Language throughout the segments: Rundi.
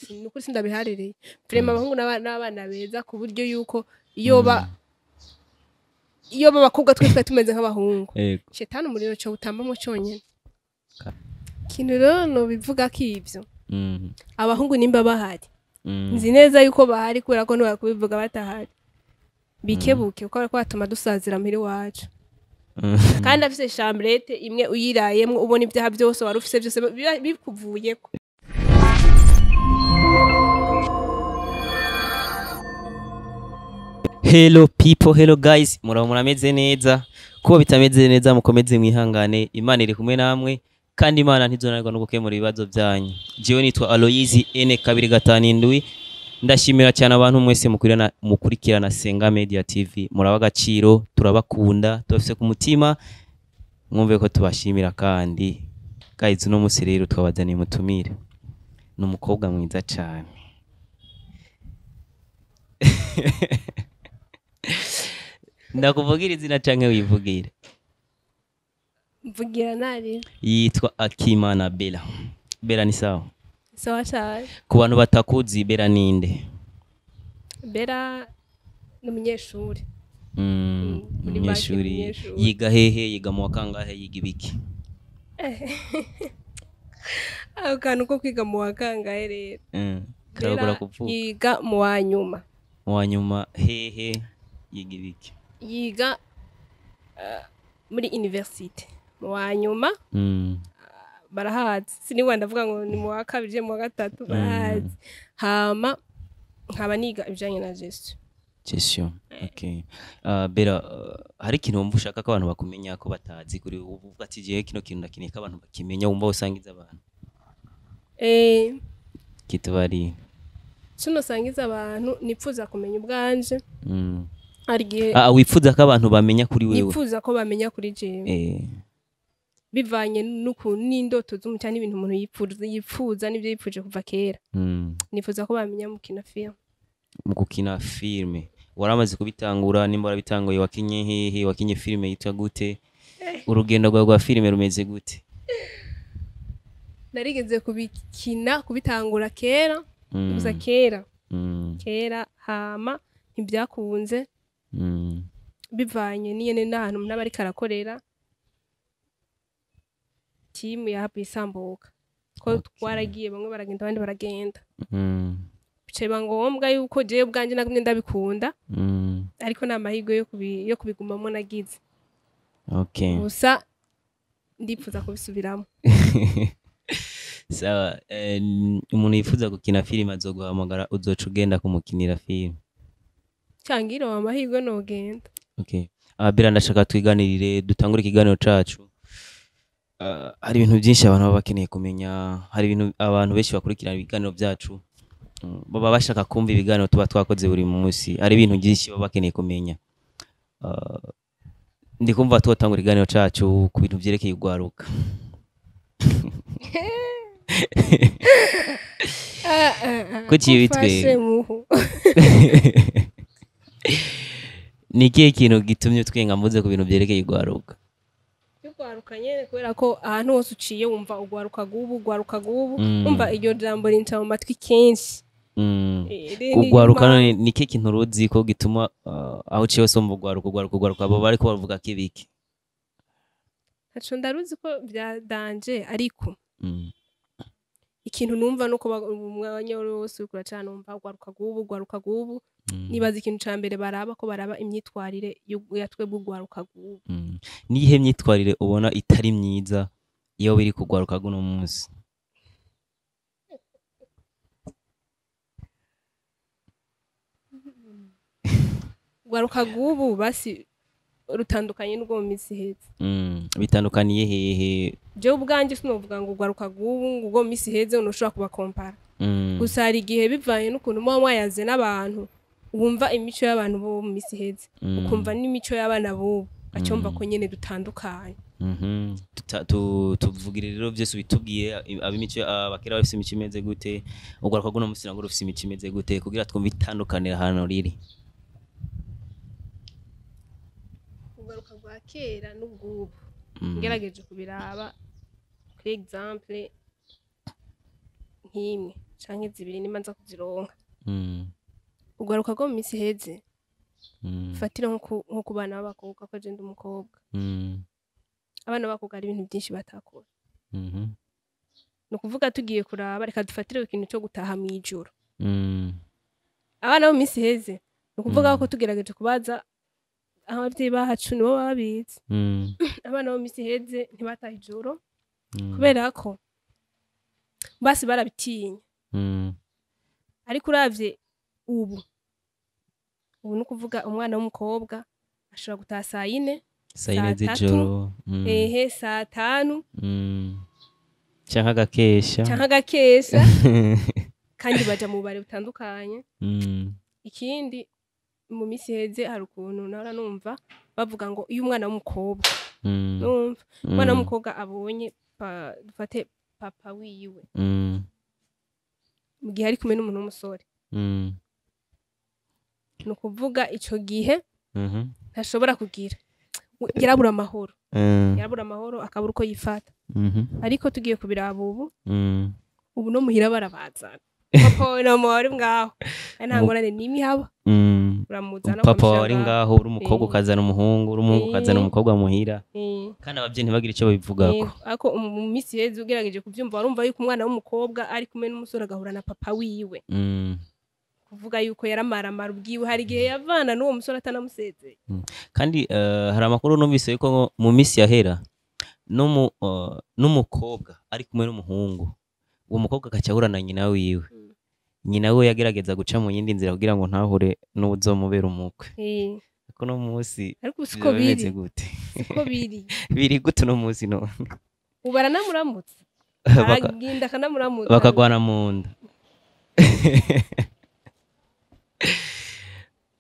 nukuri sindabiharereye vraiment abahungu n'abana beza ku buryo yuko iyo babakobwa twe tumeze nk'abahungu shetani umuriro cyo utambamo cyonyine kintu rero no bivuga ko ivyo abahungu nimba bahari nzi neza yuko bahari kubera ko ntibakubivuga batahari bikebuke uko bariko batuma dusazira muri wacu kandi afise chambrette imwe uyirayemwe ubona ibyaha byose wari ufise byose bikuvuyeko. Hello people, hello guys, murameze neza kuba bitameze neza mukomeze mwihangane Imana iri kumwe namwe kandi Imana ntizonarwa no gukemura ibibazo byanyu. Jewe nitwa Aloyizi N257 ndashimira cyane abantu mwese mukurikirana Senga Media TV, muraba agaciro, turabakunda, tubafise ku mutima, mwumve ko tubashimira kandi guys no musi rero twabazaniye mutumire n'umukobwa mwiza cyane. Ndakuvugira izina canke wivugira? Mvugira nari. Yitwa Akimana Bella. Bella ni sawa? Sawa cyane. Ku bantu batakuzi Bella ninde? Bella n'umunyeshuri. Umunyeshuri yiga hehe, yiga mu wakangahe, yiga ibiki? Akantu ko kwiga mu wakangahe rero. Karagura kuvuga. Yiga mu wanyuma. Mu wanyuma hehe, yiga ibiki? Yiga muri university mu wanyuma barahazi siniwe ndavuga ngo ni mu wa kabiri mu wa gatatu barahazi hama nkaba niga ibijanye na gestion. Okay. Bera hari ikintu wumva ushaka ko abantu bakumenya ko batazi kuri uvuga ati je kino kintu ndakineka abantu bakimenya wumva usangiza abantu kitubari Suno sangiza abantu nipfuza kumenya ubwanje wifuza ko abantu bamenya kuri wewe? Nifuza ko bamenya kuri jewe bivanye n'ukuntu n'indoto z'umucyane ibintu umuntu yifuza n'ibyo yipfuje kuva kera. Nifuza ko bamenya mu kina film. Mu gukina filme waramaze kubitangura nimba warabitanguye wakinye hehe, wakinye filme yitwa gute? Urugendo rwa filme rumeze gute? Narigeze kubitangura kera gusa kera hama ntibyakunze bivanye niyene n'ahantu n'abari karakorera timu yahapi isambuka ko twaragiye bamwe baragenda abandi baragenda bice ngombwa yuko jewe bwanje nagumye ndabikunda ariko n'amahirwe yo kubigumamo nagize gusa ndipfuza kubisubiramo. Sawa, umuntu yifuza gukina filime azoguhamagara uzoca ugenda kumukinira filime cyangiro amahirwe nogenda. Okay. Bera ndashaka twiganirire dutangure ikiganiro cacu. Hari ibintu byinshi abantu baba bakeneye kumenya, hari ibintu abantu benshi bakurikirana ibiganiro byacu baba bashaka kumva ibiganiro tuba twakoze buri munsi, hari ibintu byinshi baba bakeneye kumenya. Ndikumva twotangura ikiganiro cacu ku bintu byerekeye ugwaruka. Kuki bitwe Nikiye kintu gitumye twenga mvuze ku bintu byerekeye igwaruka? Igwaruka nyene kubera ko ahantu hose uciye wumva ugwaruka gubu umva iryo jambo rinca mu matwi kenshi. Ugwaruka niki kintu ruzi ko gituma aho ciye hose umva ugwaruka abo bariko bavuga kibiki? Haco ndaruzi ko byadanje ariko ikintu numva nuko umwanya wose ukura cyane umva ugwaruka gubu nibaza ikintu cambere baraba ko baraba imyitwarire yatwe bugwaruka gubu. Nihe myitwarire ubona itari myiza iyo biri kugwaruka guno munsi? Gwaruka gubu basi rutandukanye n'ubwo mu misi heze. Bitandukaniye hehe? Je ubwanje sinovuga ngo gwaruka gubu ngo mu misi heze unoshobora kuba compara. Gusa hari igihe bivanye n'ukuntu mwayaze n'abantu wumva imico y'abantu bo mu misi heze ukumva n'imico y'abana bo acomba ko nyene dutandukanye. Tuvugire rero byose bitubwiye abimico abakera bafise imico imeze gute, ugwaruka guno munsi nagoro ufise imico imeze gute kugira twumva itandukanira hano riri. Kwa kera n'ubwubu ngerageje kubiraba kuri example nk'imwe canke zibiri nimanza kuzironka ugaruka go mu minsi heze fatira nko ku bana b'abakobwa ko je ndi umukobwa abana b'abakobwa ari ibintu byinshi batakora no kuvuga tugiye kuraba reka dufatire ikintu cyo gutaha mu ijoro abana bo minsi heze no kuvuga ko tugerageje kubaza abavyeyi bacu nibo babizi abana bo minsi heze ntibataha ijoro kubera ko basi barabitinya ariko uravye ubu no kuvuga umwana w'umukobwa ashobora gutaha saa 4 z'ijoro saa 5 canke agakesha kandi baja mu bare butandukanye ikindi mu misi heze hari ukuntu nara numva bavuga ngo iyo umwana w'umukobwa numva umwana w'umukobwa abonye dufate papa wiwe mu gihe ari kumwe n'umuntu w'umusore no kuvuga ico gihe ntashobora kugira yarabura amahoro akabura uko yifata ariko tugiye kubiraba ubu no muhira barabazana papa na mama wari ngaho nta ngorane n'imwe haba uramuzana papa wari ngaho uri umukobwa ukazana umuhungu uri umuhungu ukazana umukobwa muhira kandi abavyeyi ntibagira ico babivugako ako mu misi heze ugerageje kuvyumva warumva yuko umwana w'umukobwa ari kumwe n'umusore agahura na papa wiwe kuvuga yuko yaramaramara ubwiwe hari igihe yavana n'uwo musore atanamusezeye kandi hari amakuru numvise yuko mu misi yahera n'umukobwa ari kumwe n'umuhungu uwo mukobwa akacahura na nyina wiwe nyina we yagerageza guca mu yindi nzira kugira ngo ntahure n'uzomubera umukwe ariko no musi ariko siko biri gute siko biri gute no musi none ubaranamuramutse agenda kanamuramutse bakagwana mu nda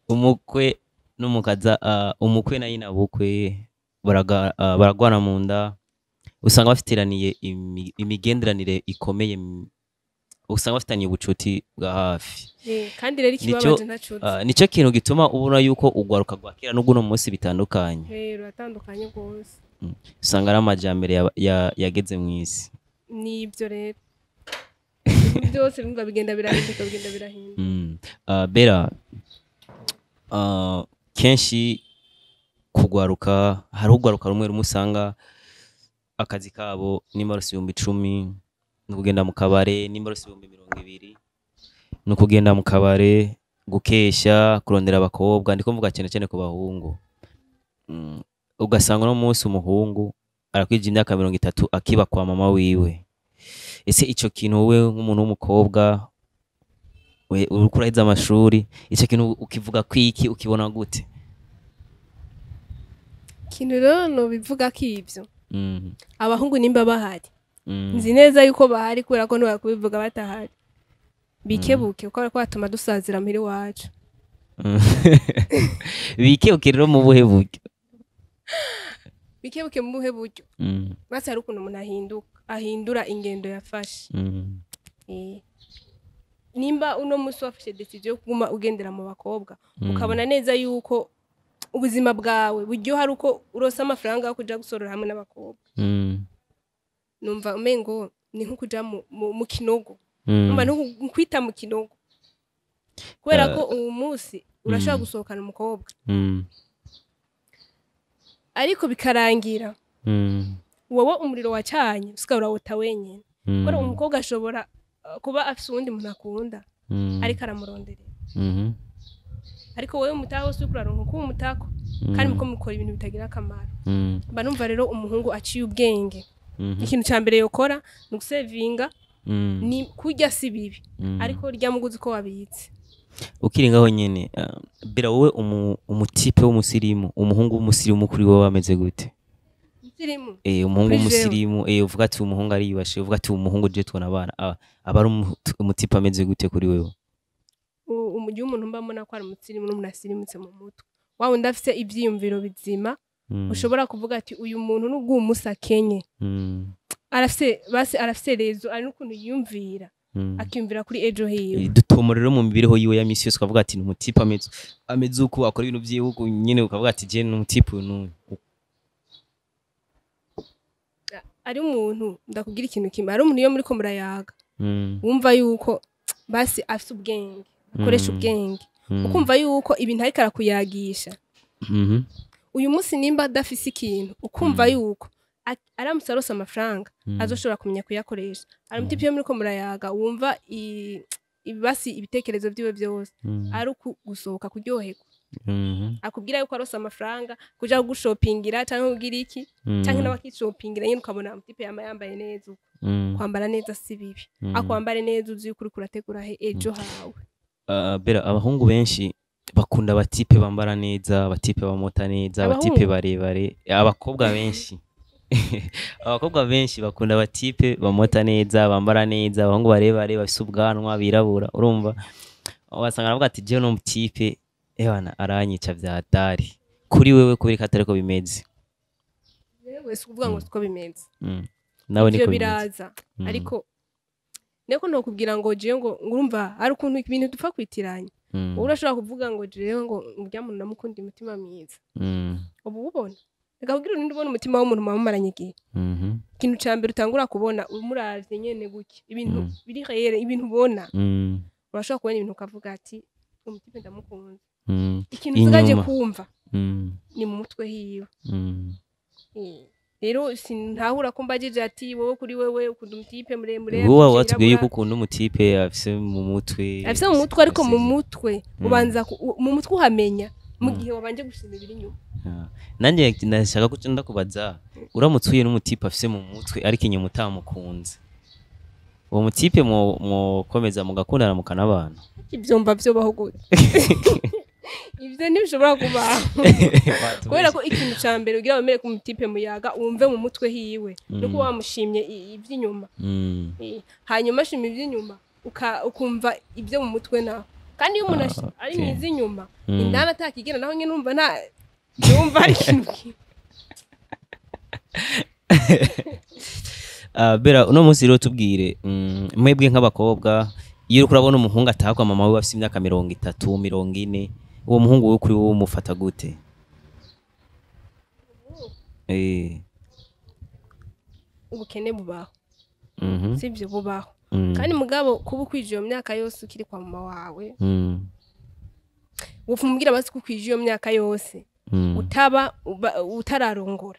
umukwe n'umukaza umukwe na nyina bukwe baragwana mu nda usanga bafitiraniye imigenderanire ikomeye usanga bafitanye ubucuti bwa hafi kandi rero ikibabaje ntacuti nico kintu gituma ubona yuko ugwaruka gwakira n'ubwo no munsi bitandukanye atandukanye gose usanga ari amajambere yageze mu isi nibyo rero byose bimwe bigenda birahinduka bera kenshi kugwaruka hari ugwaruka rumwe rumusanga akazi kabo nimba rose 10,000 nukugenda mu kabare nimba rose 20,000 nukugenda mu kabare gukesha kurondera abakobwa ndiko mvuga cyane ku bahungu ugasanga no munsi umuhungu arakwije imyaka 30 akiba kwa mama wiwe ese ico kintu wowe nk'umuntu w'umukobwa we ukuraheza amashuri ico kintu ukivuga kwiki ukibona gute kintu rero no bivuga k'ivyo abahungu nimba bahari nzi neza yuko bahari kubera ko niba kubivuga batahari bikebuke uko ariko batuma dusazira mpiri wacu bikebuke rero mu buhe buryo bikebuke mu buhe buryo basi hari ukuntu umuntu ahindura ingendo yafashe nimba uno musi wafashe decision yo kuguma ugendera mu bakobwa ukabona neza yuko ubuzima bwawe buryo hari uko urosa amafaranga yo kuja gusorora hamwe n'abakobwa numva umengo ni nko kuja mu kinogo numva nkwita mu kinogo kubera ko uwo munsi urashaka gusohokana umukobwa ariko bikarangira wowe umuriro wacanye usigaye urawuta wenyine kubera umukobwa ashobora kuba afise uwundi muntu akunda ariko aramuronderera ariko wowe umutaha wose uri kuraronka uko umutako kandi muko mukora ibintu bitagira akamaro mba numva rero umuhungu aciye ubwenge ikintu cya mbere yokora ni ugusevinga ni kurya si bibi ariko rya muguzi ko wabitse ukiri ngaho nyene bira wowe umutipe w'umusirimu umuhungu w'umusirimu kuri wowe ameze gute umusirimu umuhungu w'umusirimu uvuga ati umuhungu ari yibashe uvuga ati umuhungu je tubona abana aba ari umutipe ameze gute kuri wewe umujyi w'umuntu mbamona ko ari umusirimu n'umuntu asirimutse mu mutwe wawe ndafise ivyiyumviro bizima ushobora kuvuga ati uyu muntu n'ubwo umusakenye arafise rezo ari n'ukuntu yiyumvira akiyumvira kuri ejo hiwe dutomorero mu mibereho yiwe ya misi yose ukavuga ati n'umutipe ameze uko akora ibintu vyihugu nyene ukavuga ati je n'umutipe n'uyu ari umuntu ndakubwira ikintu kimwe ari umuntu iyo muri ko murayaga wumva yuko basi afite ubwenge akoresha ubwenge ukumva yuko ibintu ariko arakuyagisha uyu munsi nimba adafise ikintu ukumva yuko aramutse arose amafaranga azoshobora kumenya kuyakoresha ari mutipe yo muriko murayaga wumva basi ibitekerezo byiwe byose ari gusohoka kuryoherwa akubwira yuko arose amafaranga kuja gushopingira cyangwa kugira iki cyangwa n'abakishopingira nyine ukabona mutipe yambaye neza kwambara neza si bibi akwambare neza uzi yuko uri kurategura ejo hawe bera abahungu benshi bakunda abatipe bambara neza abatipe bamota neza abatipe barebare abakobwa benshi abakobwa benshi bakunda abatipe bamota neza bambara neza abahungu barebare bafise ubwanwa birabura urumva wasanga navuga ati je no mutipe ebana aranyica vya dari kuri wewe kubera katari ko bimeze wewe sukuvuga ngo siko bimeze nawe niko biraza ariko neko no kubwira ngo je ngo urumva ari ukuntu ibintu dupfa kwitiranya urashobora kuvuga ngo je ngo urya muntu namukundi umutima mwiza ubu ubona reka kugira undi ubona umutima w'umuntu mamumaranye igihe ikintu cyambere utangura kubona umuravye nyene guki ibintu biri rere ibintu ubona urashobora kubona ibintu ukavuga ati umutipe ndamukunze ikintu ugaje kumva ni mu mutwe hiwe rero sintahura ko mbagije ati wowe kuri wewe ukunda umutipe muremure wowe watubwiye yuko ukunda umutipe afise mu mutwe ariko mu mutwe ubanza mu mutwe uhamenya mu gihe wabanje gushima ibiri nyuma nanjye ndashaka ko ndakubaza uramutse uye n'umutipe afise mu mutwe ariko inyuma utamukunze uwo mutipe mu komeza mugakundana mukanabana ibyomba byo baho gute ibyo ntibishobora kubaho kubera ko ikintu cya mbere ugira wemere ko umutipe muyaga wumve mu mutwe hiwe nuko wamushimye iby'inyuma hanyuma ashima iby'inyuma ukumva ibyo mu mutwe nawe kandi iyo umuntu ari mwiza inyuma indani atakigera naho nyine numva nta yumva ari ikintu bera uno munsi rero tubwire mwebwe nk'abakobwa iyo uriko urabona umuhungu atahakwa mama we afite imyaka 30 40 uwo muhungu we kuri wowe umufata gute ubukene bubaho sibyo bubaho kandi mugabo kuba ukwije iyo myaka yose ukiri kwa mama wawe ufumubwira basi kukwije iyo myaka yose utararongora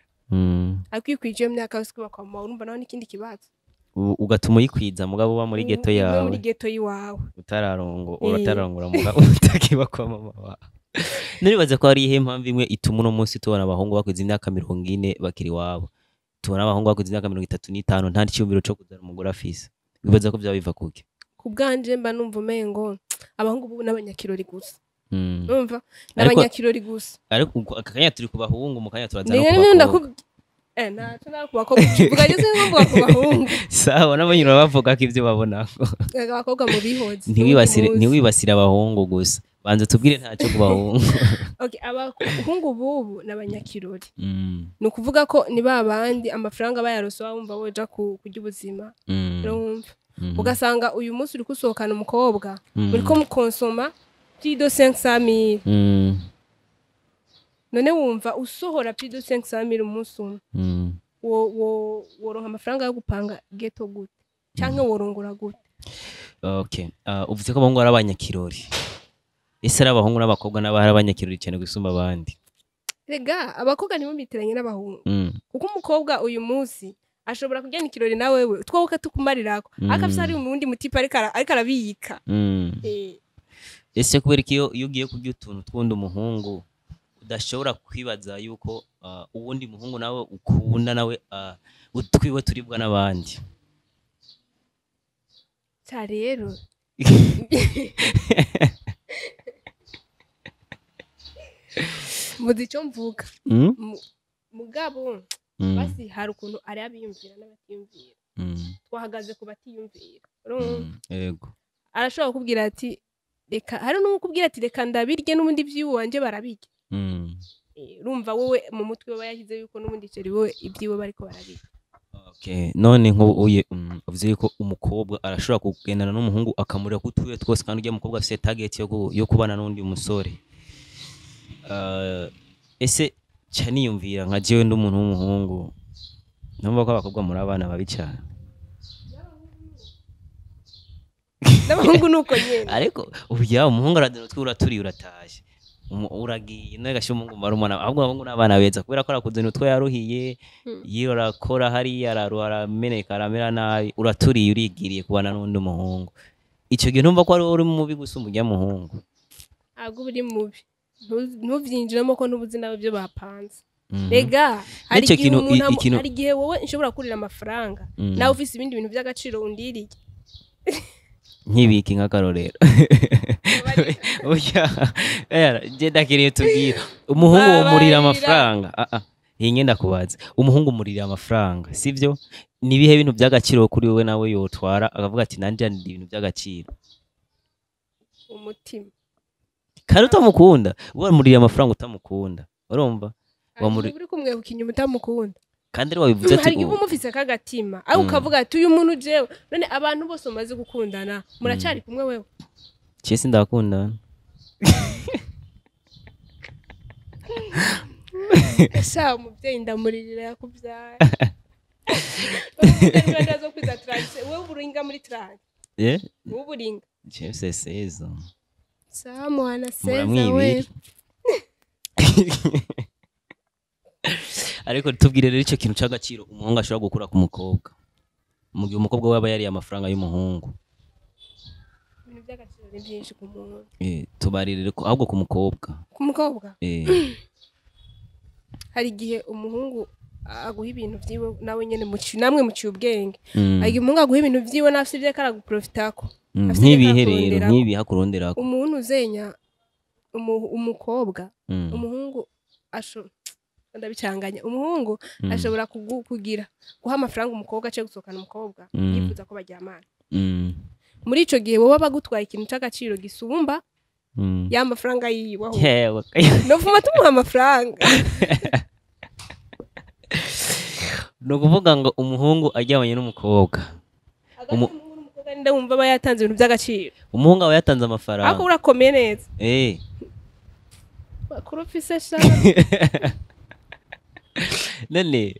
ariko iyo ukwije iyo myaka yose kuba kwa mama wawe urumva naho n'ikindi kibazo ugatuma uyikwiza mugabo uba muri geto yawe muri geto yiwawe utararongora mugabo utakiba kwa mama wawe naribaza ko ari ihe mpamvu imwe ituma uno munsi tubona abahungu bakuze imyaka 40 bakiri wabo tubona abahungu bakuze imyaka 35 nta cyumviro cyo kuzana umugore afise bibaza ko byabiva kuki ku bwanje mba numva umengo abahungu ubu n'abanyakirori gusa numva n'abanyakirori gusa ariko akanya turi ku bahungu mu kanya turazana sawa n'abanyura bavuga ko ibyo babona abakobwa mu bihoze ntiwibasire abahungu gusa banze tubwire ntacyo ku bahungu abahungu bubu n'abanyakirori ni ukuvuga ko ni babandi amafaranga bayarose wumva woja kurya ubuzima urumva ugasanga uyu munsi uri gusohokana umukobwa uri ko mukonsoma plus de 500,000 none wumva usohora plus de 500,000 umunsi umwe woronka amafaranga yo gupanga geto gute cyangwa worongora gute uvuze ko abahungu ari abanyakirori ese ari abahungu n'abakobwa n'abari abanyakirori cyane gusumba abandi rega abakobwa nibo bitiranye n'abahungu kuko umukobwa uyu munsi ashobora kujyana ikirori na wewe twobuka tukumarirako akafisa ari umundi mutipa ariko arabiyika ese kubera iyo ugiye kurya utuntu twundi umuhungu udashobora kwibaza yuko uwundi muhungu nawe ukunda nawe utwiwe turibwa n'abandi cya rero muzi icyo mvuga mugabo basi hari ukuntu ari abiyumvira n'abatiyumvira twahagaze ku batiyumvira yego arashobora kukubwira ati reka hari n'ukubwira ati reka ndabirye n'ubundi by'iwe wanje barabirya urumva wowe mu mutwe we yashyize yuko n'ubundi ceri wowe ibyiwe bariko barabirya none nk'ubu uvuze ko umukobwa arashobora kugendana n'umuhungu akamurira kutuye twose kandi ujya mukobwa afite target yo kubana n'undi musore ese caniyumvira nka jewe ndi umuntu w'umuhungu numva ko abakobwa muri abana babi cyane n'abahungu nuko nyene ariko ubya umuhungu aradana uraturiye urataje uragiye nawe gashyira umuhungu marumana ahubwo abahungu n'abana beza kubera ko arakuze n'utwo yaruhiye yiyo arakora hariya arameneka aramera nabi uraturiye urigiriye kubana n'undi muhungu icyo gihe ntumva ko ari uri mubi gusumba ujya muhungu ahubwo uri mubi ntuvyinjiramo ko ntubuzi nawe byo bapanze rega hari igihe wowe nshobora kurira amafaranga nawe ufise ibindi bintu by'agaciro undiriye nkibiki nk'akarorero genda kiriye tubwira umuhungu wumurira amafaranga iyi ngenda kubaza umuhungu umurira amafaranga sivyo nibihe bintu by'agaciro kuri wowe nawe yotwara akavuga ati nanje ndi ibintu by'agaciro umutima kandi utamukunda wamurira amafaranga utamukunda urumva uri kumwe ukinyuma utamukunda kandi rero wabivuze ati hari umufise kagatima aho ukavuga ati uyu muntu jewe none abantu bose umaze gukundana muracari kumwe wewe cyese ndakundana sha umuvyeyi ndamuririra yakubyara ndazo kwiza trance wewe uburinga muri trance wewe uburinga cyese sezo mwana seza we ariko tubwire rero icyo kintu cy'agaciro umuhungu ashobora gukura ku mukobwa mu gihe umukobwa we aba yariye amafaranga y'umuhungu ibintu by'agaciro ni byinshi ku muntu tubaririre ko ahubwo ku mukobwa hari igihe umuhungu aguha ibintu byiwe nawe nyene namwe muciye ubwenge hari umuhungu aguha ibintu byiwe nafise ibyo karaguprofitako nk'ibiherero nk'ibihakuronderako umuntu uzenya umukobwa umuhungu ndabicanganya umuhungu ashobora kugira guha amafaranga umukobwa ace gusohokana umukobwa yifuza ko baryamana muri ico gihe wowe bagutwaye ikintu c'agaciro gisumba ya mafaranga yiwaho no vuma tumuha amafaranga no kuvuga ngo umuhungu ajyabanye n'umukobwa umukobwa ninde wumva aba yatanze ibintu by'agaciro umuhungu aba yatanze amafaranga ako urakomeye neza bakuru fise sha none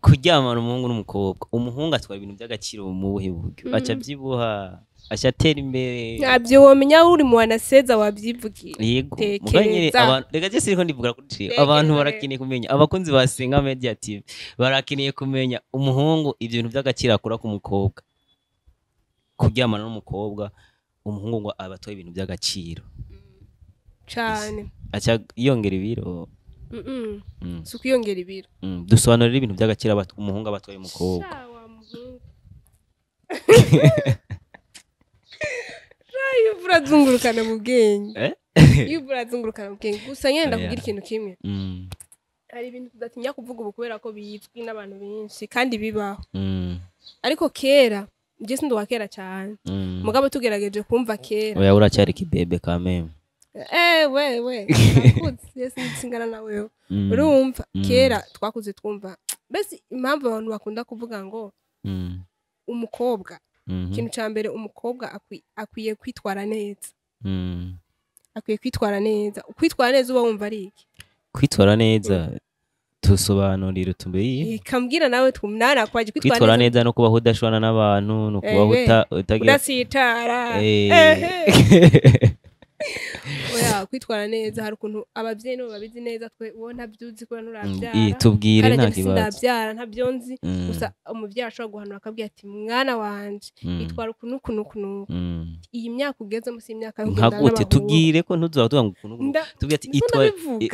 kuryamana umuhungu n'umukobwa umuhungu atwara ibintu by'agaciro mu buhe buryo aca byibuha ashatera imbere nabyo womenya uri mu wanaseza wabyivugira yego muganyere abantu rega je siriko ndivuga kuri abantu barakeneye kumenya abakunzi ba Senga Media TV barakeneye kumenya umuhungu ibyo bintu by'agaciro akora ku mukobwa kuryamana n'umukobwa umuhungu ngo abatwaye ibintu by'agaciro cyane aca yongera ibiro suko yongera ibiro dusobanurira ibintu by'agaciro umuhungu abatwaye umukobwa yuburazungurukana mu bwenge yuburazungurukana mu bwenge gusa nyenda kugira ikintu kimwe hari ibintu tudatinya kuvuga ubu kubera ko bizwi n'abantu benshi kandi bibaho ariko kera je sinduwa kera cyane mugabo tugerageje kumva kera oya uracyari kibebe kameme we yes nsingana na wewe urumva kera twakuze twumva bese impamvu abantu bakunda kuvuga ngo umukobwa ikintu cya mbere umukobwa akwiye kwitwara neza akwiye kwitwara neza kwitwara neza uba wumva ari iki kwitwara neza tusobanurire tumbeye kambwira nawe twumnana kwaje kwitwara neza no kubaho udashwana n'abantu no kubaho utagira udasitara oya kwitwara neza hari ukuntu abavyeyi no babizi neza twe uwo ntabyuzi ko nurabyara tubwire nta kibazo ndabyara ntabyonzi gusa umuvyeyi ashobora guhanura akabwira ati mwana wanje itwara ukuntu iyi myaka ugeze musi imyaka yo nkagute tubwire ko ntuzavuga ngo ukuntu tubwire ati itwara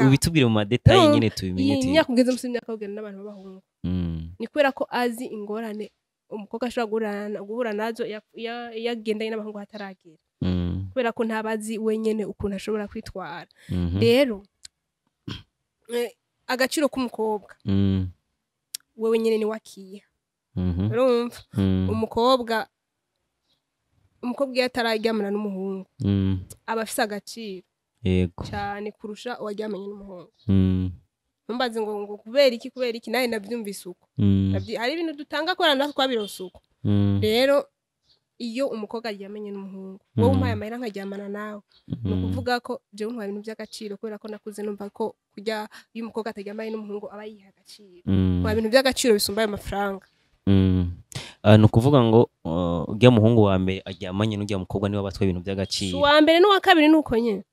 ubitubwire mu madetail nyene tubimenye iyi myaka ugeze musi imyaka yo n'abantu b'abahungu ni kubera ko azi ingorane umukobwa ashobora guhura nazo yagendanye n'abahungu hataragira kubera ko ntabazi wenyene ukuntu ashobora kwitwara rero agaciro k'umukobwa wewe nyene ni wakiya urumva umukobwa iyo atararyamana n'umuhungu aba afise agaciro cyane kurusha uwaryamanye n'umuhungu mumbaze ngo kubera iki nawe nabyumvise uko hari ibintu dutanga kubera natwe twabirose uko rero iyo umukobwa aryamanye n'umuhungu wowe umpaye amahera nkaryamana nawe ni ukuvuga ko jewe ntwara ibintu by'agaciro kubera ko nakuze numva ko kujya iyo umukobwa ataryamanye n'umuhungu aba yiha agaciro ntwara ibintu by'agaciro bisumba ayo mafaranga nukuvuga ngo ujya muhungu wa mbere aryamanye n'ujya mukobwa niwe batwa ibintu by'agaciro uwa mbere n'uwa kabiri nuko nyene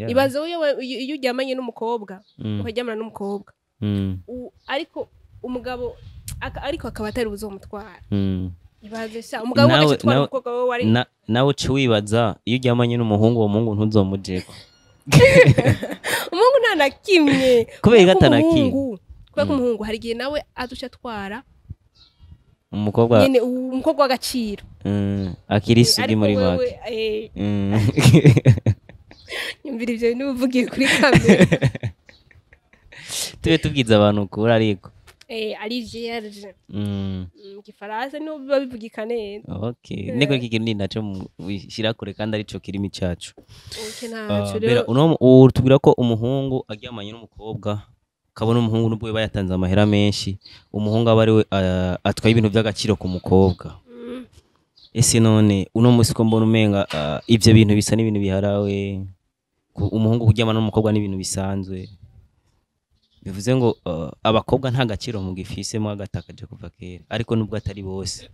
ibaze iyo uryamanye n'umukobwa ukaryamana n'umukobwa ariko umugabo ariko akaba atari uzomutwara ibaze sha umugabo wacitwara umukobwa we wari nawe uci wibaza iyo uryamanye n'umuhungu uwo muhungu ntuzomujeko umuhungu nta na kimwe kubera gatanaki kubera ko umuhungu hari igihe nawe aduca atwara umukobwa nyene umukobwa w'agaciro akiri isugi muri make nyumvira ivyo n'uvugiye kuri kamera tube tubwiza abantu kuri ariko ari vierge igifaransa niho biba bivugika neza okay niko kigindi naco bishira kure kandi arico kirimi cacu rero uno tubwira ko umuhungu aryamanye n'umukobwa kabona umuhungu n'ubwo bayatanze amahera menshi umuhungu aba ari we atwaye ibintu by'agaciro ku mukobwa ese none uno musi ko mbona umenga ivyo bintu bisa n'ibintu biharawe umuhungu kuryamana n'umukobwa n'ibintu bisanzwe bivuze ngo abakobwa nta gaciro mu gifisemo agatakaje kuva kera ariko nubwo atari bose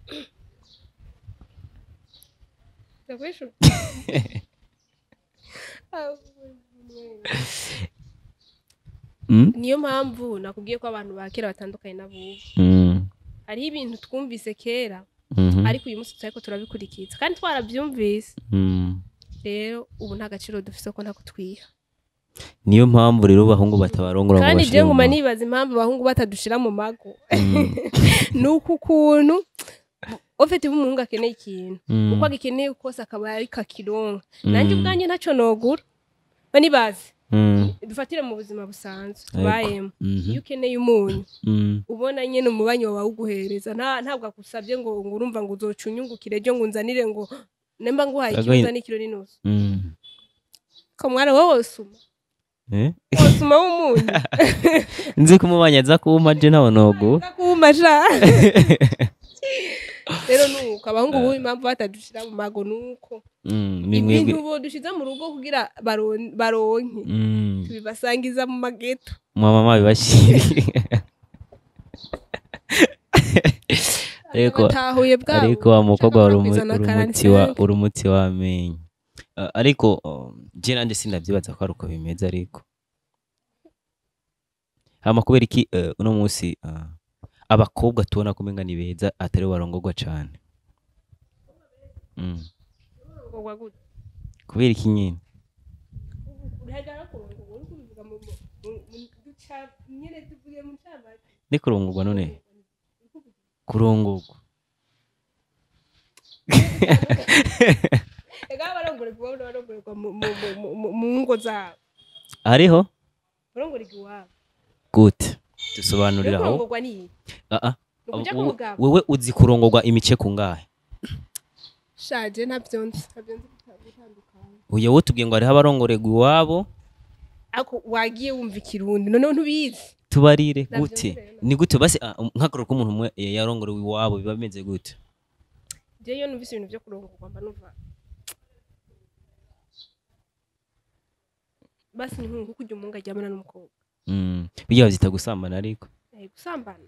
niyo mpamvu nakubwiye ko abantu ba kera batandukanye n'abubu hariho ibintu twumvise kera ariko uyu munsi tutariko turabikurikiza kandi twarabyumvise rero ubu nta gaciro dufise ko ntako twiha niyo mpamvu rero bahungu batabarongora ngo kandi je nguma nibaza impamvu bahungu batadushira mu mago nuko ukuntu ofete umuhungu akeneye ikintu uko agikeneye kose akaba ari kakironka nanjye ubwanjye ntaco nogura banibaze dufatire mu buzima busanzwe bayemo iyo ukeneye umunyu ubona nyene umubanyi wawe uguhereza ntabwo agusabye ngo urumva ngo uzocunyungukire ejo ngo nzanire ngo nemba nguhaye ikibazo n'ikiro n'inusu ko mwana wowe osuma osuma w'umunyu nzi ko umubanyi aza kuwuma je nawe nogu kuwuma sha rero nuko abahungu bubu impamvu batadushira mu mago nuko ibintu bo dushiza mu rugo kugira baronke tubibasangiza mu mageto mama bibashiri ariko wa mukobwa uri umuti w'amenyo ariko je nanje sindavyibaza ko aruko bimeze ariko hama kubera iki uno munsi abakobwa tubona ko umenga ni beza atari barongorwa cyane kubera iki nyine ni kurongorwa none kurongorwa mu ngo zabo hariho barongorwa gute dusobanurira aho wewe uzi kurongorwa imice kungahe shaje ntavyonzi uye wo tubwiye ngo ari abarongorerwa iwabo ako wagiye wumva ikirundi none ntubizi tubarire gute ni gute basi nk'akaroro k'umuntu umwe yarongorewe iwabo biba bimeze gute je yo numvise ibintu byo kurongorwa mba numva basi ni nkuko kujya umunga ajyamana n'umukobwa bijya bazita gusambana ariko gusambana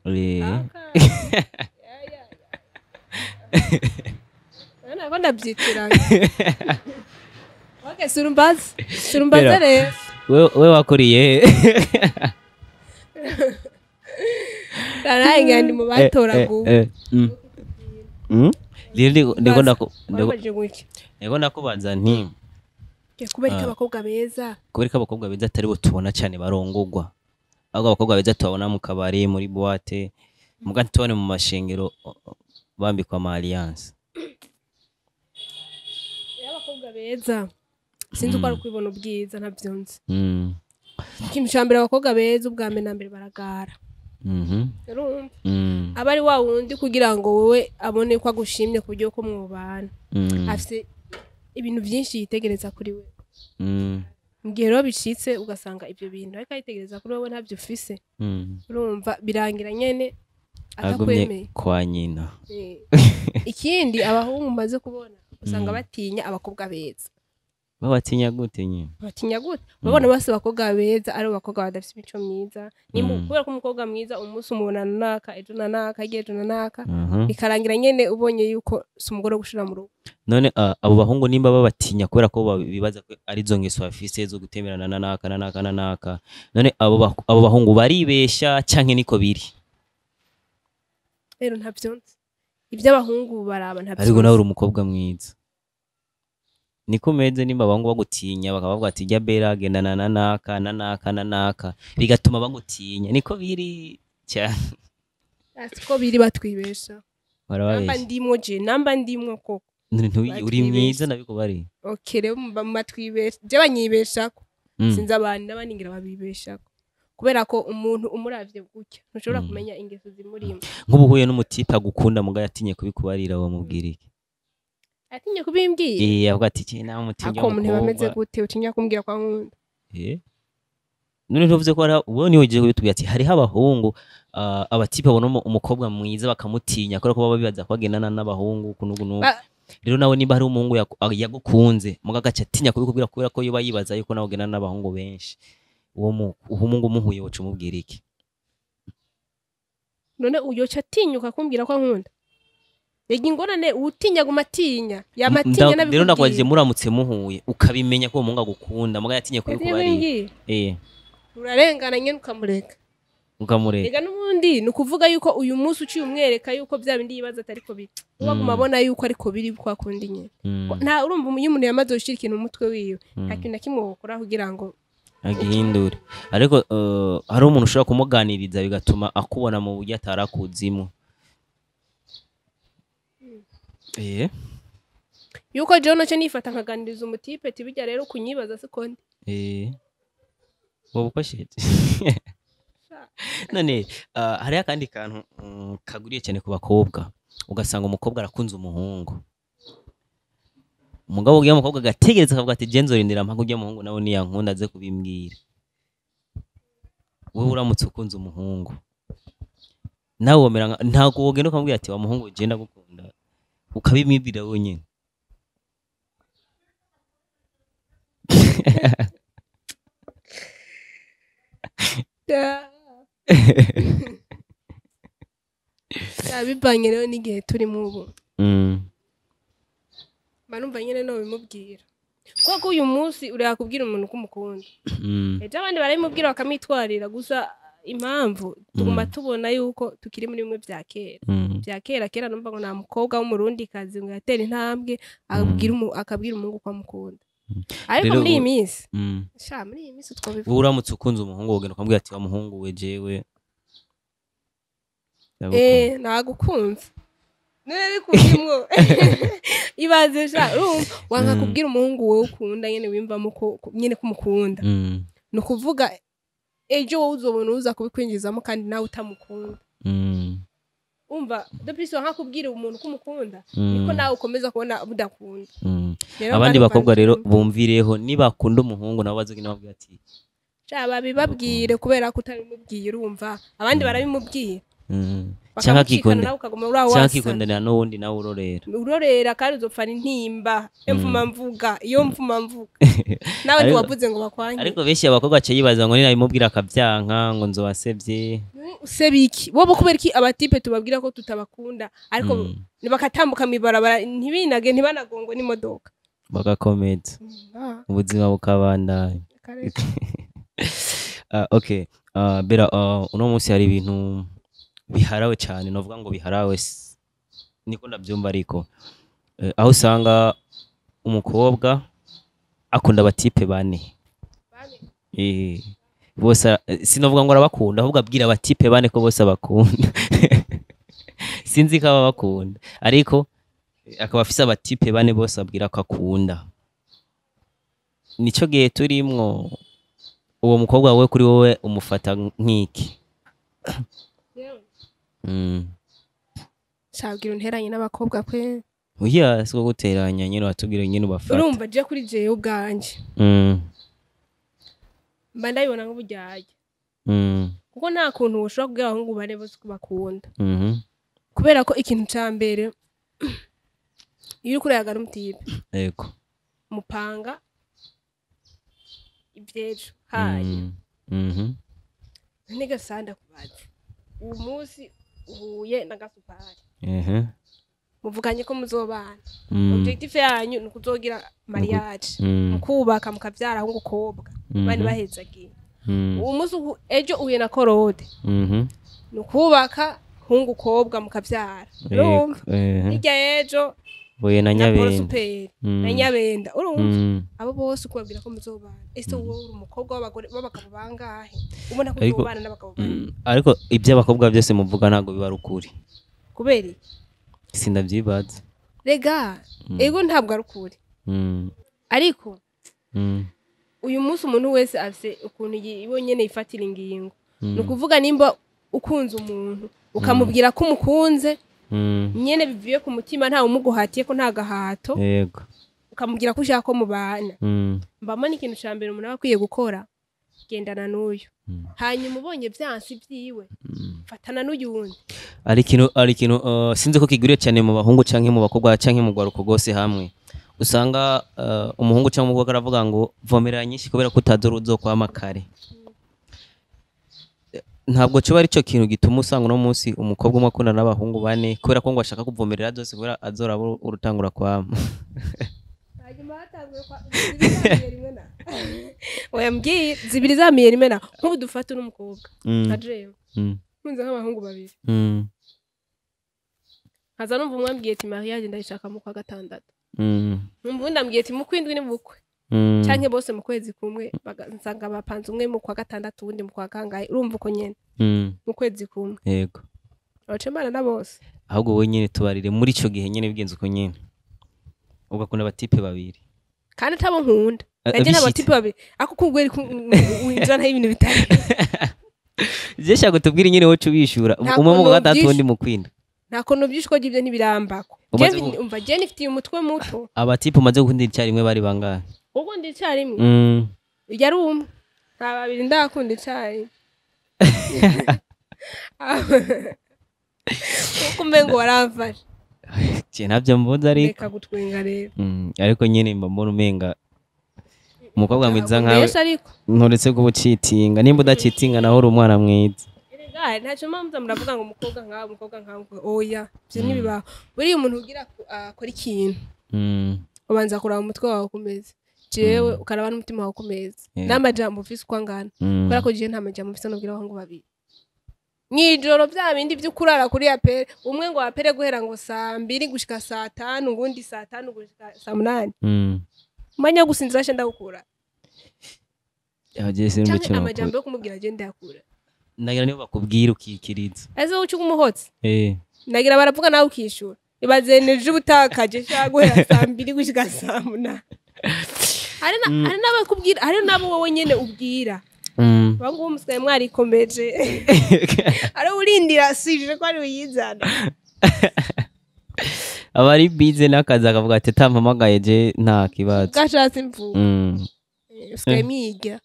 nako ndabyitiranye okay surumbaze rero we wakoriye Raraye ngandi mu batoraguwe ndiko ndakubaza nti kubera abakobwa beza atari bo tubona cyane barongorwa ahubwo abakobwa beza tubona mu kabari muri boîte muga tubone mu mashengero bambikwa ama alliance abakobwa beza sinzi uko ari kwibona ubwiza ntabyonze ikintu cyambere abakobwa beza ubwa mbere na mbere baragara aba ari wa wundi kugira ngo wowe abone ko agushimye ku buryo ko mwubana afite ibintu byinshi yitegereza kuri we mu gihe rero bicitse ugasanga ibyo bintu ariko yitegereza kuri wowe ntabyo ufise urumva birangira nyene atakwemeye kwa nyina ikindi abahungu maze kubona usanga batinya abakobwa beza babatinya gute nyine batinya gute babona bose bakobwa beza ari bakobwa badafite imico myiza kubera ko umukobwa mwiza umunsi umubona naka ejo nanaka ejo nanaka bikarangira nyene ubonye yuko si umugore wo gushira mu rugo. None abo bahungu nimba babatinya kubera ko bibaza ko ari zo ngeso bafise zo gutemerana nanaka none abo bahungu baribesha canke niko biri? Rero ntavyonze iby'abahungu baraba ntavyonze ariko nawe uri umukobwa mwiza niko meze nimba abahungu bagutinya bakabavuga ati jya bera gendana nanaka bigatuma bagutinya niko biri cyane. Asiko biri batwibesha namba ndimwo koko uri mwiza nabiko bari okay rero batwibesha je banyibeshako sinzi abantu n'abandi ngira babibeshako kubera ko umuntu umuravye gutya ntushobora kumenya ingeso zimurimo. Nk'ubuhuye n'umutipe agukunda muga yatinye kubikubarira wamubwira iki? Atinye kubimbwira avuga ati cyane nawe mutinya ko umuntu bameze gute utinya kumbwira kwa nkunda none ntuvuze ko uwo niwe ugiye kubitubwira ati hariho abahungu abatipe babona umukobwa mwiza bakamutinya kubera ko baba bibaza ko bagendana n'abahungu kunugu rero nawe niba hari umuhungu yagukunze muga gaca atinya kubikubwira kubera ko yoba yibaza yuko nawe ugendana n'abahungu benshi uwo umuhungu muhuye wocu mubwira iki? None uyo catinyuka kumbwira ko nkunda yegi ngorane utinya gumatinya yamatinya nabikubwira rero nakwaje muramutse muhuye ukabimenya ko umunga gukunda muga yatinye kubikubari urarengana nyene ukamureka ega nubundi nukuvuga yuko uyu munsi uciye umwereka yuko bya bindi yibaza atariko biri ubaguma abona yuko ariko biri kwa kundi nyene nta urumva umuntu yamaze gushira ikintu mu mutwe wiwe nta kintu nakimwe gukora kugira ngo agihindure ariko hari umuntu ushobora kumuganiriza bigatuma akubona mu buryo atarakuzimo yuko John cyo nifata nkaganiriza umutipe tibijya rero kunyibaza sekonde wowe ukoshete none hari akandi kantu kaguriye cyane ku bakobwa ugasanga umukobwa arakunze umuhungu umugabo ugiye umukobwa gategereza akavuga ati genzorindira mpaka ujye umuhungu nawe niyankunda aze kubimbwira wowe uramutse ukunze umuhungu nawe womera ntago wogenda ukamubwira ati wa muhungu je ndagukunda ukabimibwira wonyene bivanye rero n'igihe turimo ubu manumva nyene no bimubwira kuko uyu munsi uri yakubwira umuntu kumukunda ejo abandi barabimubwira bakamitwarira gusa impamvu tuguma tubona yuko tukiri muri bimwe bya kera numva ngo nta mukobwa w'umurundi kazi ngo yatera intambwe akabwira umuhungu ko amukunda ariko muri iyi minsi muri iyi minsi twabivuga uramutse ukunze umuhungu wogenda ukamubwira ati wa muhungu we jewe nagukunze nari kubimwo ibaze wanka kubwira umuhungu wowe ukunda nyene wimvamo ko nyene kumukunda no kuvuga ejo wowe uzobona uza kubikwinjizamo kandi nawe utamukunda umva depuis so hakubwira umuntu kumukunda niko nawe ukomeza kubona budakunda abandi bakobwa rero bumvireho nibakunda umuhungu nabo bazogina babwira ati cyaba bibabwire kubera ko utabimubwiye urumva abandi barabimubwiye cyangwa kikondanira n'uwundi nawe urorera kandi uzopfana intimba mvuma mvuga iyo mvuma mvuga nawe ntiwavuze ngo bakwanye ariko benshi abakobwa baciye yibaza ngo ninabimubwira akabyanka ngo nzobasebye usebiki wowe kubera iki abatipe tubabwira ko tutabakunda ariko bakatambuka mibarabara ntibinage ntibanagongwe n'imodoka bagakomeza ubuzima bukabandanya okay bera uno munsi hari ibintu biharawe cyane novuga ngo biharawe niko ndabyumva ariko aho usanga umukobwa akunda abatipe bane bose sinovuga ngo arabakunda ahubwo abwira abatipe bane ko bose abakunda sinzi ko abakunda ariko akaba afise abatipe bane bose abwira ko akunda nico gihe turimwo uwo mukobwa we kuri wowe umufata nk'iki Shabwira unteranye n'abakobwa kwe oya siko guteranya nyine watubwira nyine ubafata urumva je kuri jewe ubwanje mba ndabibona nk'ubujyaye kuko nta kuntu ushobora kubwira abahungu bane bose ko bakunda kubera ko ikintu ca mbere iyo uri kurayagara umutipe yego mupanga ibyejo haye nega sanda kubaza uwo munsi uhuye na Gasupari muvuganye ko muzobana objective yanyu ni kuzogira mariage mukubaka mukavyara aho ngukobwa bani bahezagiye uwo munsi ejo uhuye na Korode ni kubaka hungu kobwa mukavyara urumva hirya ejo boye na Nyabenda na Nyabenda urumva abo bose ukubabwira ko muzobana ese wowe uri umukobwa w'abagore b'abagabo bangahe ubona ko muzobana n'abagabo bangahe ariko ibyo abakobwa byose muvuga ntago biba rukuri kubera sindavyibaza rega ego ntabwo arukuri ariko uyu munsi umuntu wese afise ukuntu ibonyene ifatira ingingo no kuvuga nimba ukunze umuntu ukamubwira ko umukunze nyene bivuye ku mutima nta umuguhatiye ko nta gahato yego ukamubwira ko ushaka ko mubana mbamo n'ikintu ca mbere umuntu akwiye gukora gendana n'uyu hanyuma ubonye vyansi vyiwe fatana n'uyu wundi ari kintu sinzi ko kiguriye cyane mu bahungu canke mu bakobwa canke mu gwaruko gose hamwe usanga umuhungu cyangwa umukobwa aravuga ngo vomerera nyinshi kubera ko utazoruzo kwa makare ntabwo cyo bari cyo kintu gituma usanga no munsi umukobwa umwe akunda n'abahungu bane kubera ko ngo ashaka kuvomerera zose kubera azora urutangura kwama oyambwiye zibiri zamiye rimwe na nk'ubu dufata n'umukobwa ajeyo nkunze nk'abahungu babiri haza numva umwambwiye ati mariage ndayishaka mu kwa gatandatu numva ndambwiye ati mu kwindwi ni bukwe canke bose mu kwezi kumwe nsanga bapanze umwe mu kwa gatandatu ubundi mu kwa kangahe urumva uko nyene mu kwezi kumwe yego abacemana na bose ahubwo wowe nyene tubarire muri ico gihe nyene bigenze uko nyene ugakunda abatipe babiri kandi atabo nkunda anje n'abatipe babiri ako kugweri winjira nta ibintu bitari jesha gutubwira nyene wocu bishura umwe mu gatatu undi mu kwinda ntako nobyishko givyo ntibirambako umva je nifitiye umutwe muto abatipe umaze gukunda icyari rimwe bari bangahe ubwo ndi icyari rimwe yari umwe nta babiri ndakunda icyari uko mbengo waramfashe je navyo mbuza ariko reka gutwenga rero ariko nyene mbona umenga umukobwa mwiza nkawe ntoretse ko bucitinga nimba udacitinga naho uri umwana mwiza ntacyo mpamvu muravuga ngo umukobwa nkawe oya byo ntibibaho buriya umuntu ugira akora ikintu ubanza kuraba umutwe wawe kumeze jewe ukaraba n'umutima wawe kumeze n'amajambo ufise uko angana kubera ko jewe nta majambo ufise nubwira abahungu babiri mwijoro bya bindi byo kurara kuri apere umwe ngo apere guhera ngo saa 2 gushika saa 5 ngundi saa 5 gushika saa 8 manya gusinzira shenda gukura yagese mu cyo amajambo yo kumubwira je ndakura nagira niyo bakubwira ukikiriza eze ucu kumuhotse nagira baravuga nawe ukishura ibazeneje ubutakaje shaguhera saa 2 gushika saa 8 ari nabakubwira ari nabo wowe nyene ubwira bangu umusigaye mwarikomeje ari urindira sije ko ari uyizana abari bize nakaza akavuga ati tampamagaye je nta kibazo gashatse imvugo usigaye miga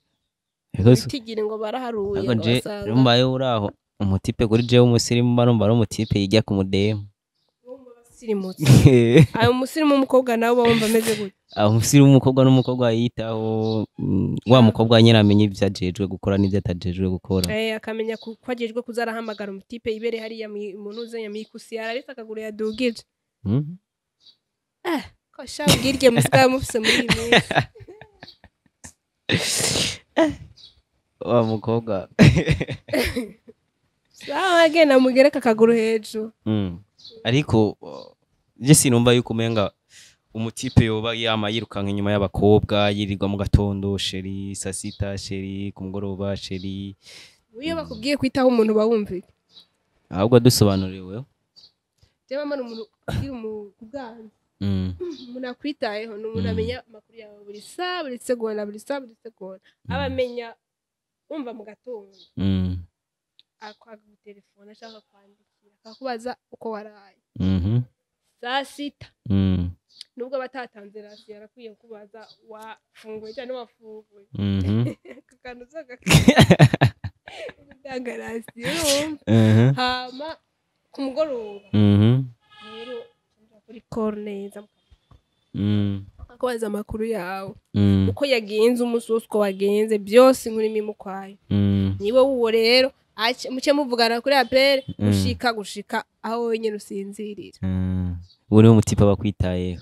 bitigire ngo baraharuye ngo basanga rumbaye uraho umutipe kuri je umusirimu barumva ari umutipe yijya ku mudemo ayo umusirimu umukobwa nawe bumva ameze gute umusirimu umukobwa n'umukobwa yitaho wa mukobwa nyine amenye ibyo ajejwe gukora n'ibyo atajejwe gukora akamenya ko ajejwe kuzarahamagara umutipe ibere hariya umuntu uzenya mikusi yararetse akaguru yadugije ko shabwirye musika mufise muri ibi wa mukobwa sawa agenda mugereka akaguru hejuru ariko je sinumva yuko umenga umutipe yoba yama yirukanka inyuma y'abakobwa yirirwa mu gatondo sheri sasita sheri kumugoroba sheri uyo bakubwiye kwitaho umuntu bawumvike ahubwo dusobanuriwe je mama umuntu ugira umuganda umuntu akwitayeho n'umuntu amenya makuru yawe buri saa buri segonda abamenya umva mu gatondo akwaga telefone ashaka kwandikira akakubaza uko waraye saa 6 nubwo batatanze rasi yarakwiye kubaza wafunguye cyane wafunguye kakano zaka ndagarasi hama kumugoroba rero kuri corneza bakabaza amakuru yawe uko yagenze umusozi uko wagenze byose nkuri mimukwayo niwe uwo rero muce muvugana kuri apere gushika aho wenyine usinzirira uwo niwe mutipe bakwitayeho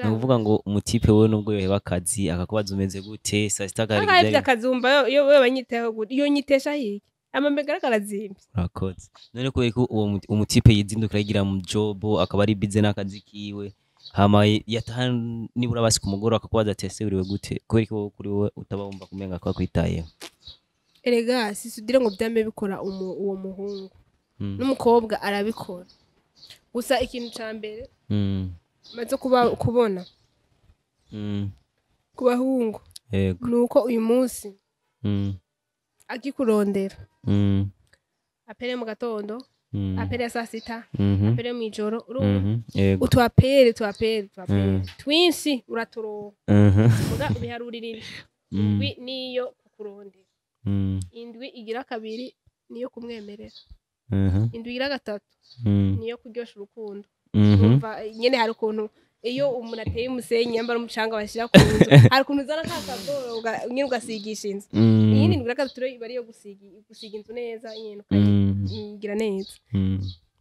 ni ukuvuga ngo umutipe we nubwo yoheba akazi akakubaza umeze gute saa sita akari akazumva iyo banyitayeho gute iyo nyitesha hiki amambega akarazimba urakoze none kubera ko uwo umutipe yizindukira yigira mu job akaba ari busy n'akazi kiwe hama yataha nibura basi ku mugoroba akakubaza ati ese uriwe gute kubera ko kuri wowe utaba wumva kumenga ko akwitayeho erega sisudire ngo byame bikora uwo muhungu n'umukobwa arabikora gusa ikintu ca mbere maze kubona ku bahungu nuko uyu munsi akikurondera apere mu gatondo apere ya saa sita apere mu ijoro utwapere twinshi uraturoba ubiharurira indwi niyo kukurondera indwi igira kabiri niyo kumwemerera indwi igira gatatu niyo kuryosha urukundo nyene hari ukuntu iyo umuntu ateye umusenyi yambara umucanga bashyira ku nzu hari ukuntu uzana kakaboro nyine ugasigisha inzu iyindi ndwi gatatu iba ariyo gusiga inzu neza nyine ukayigira neza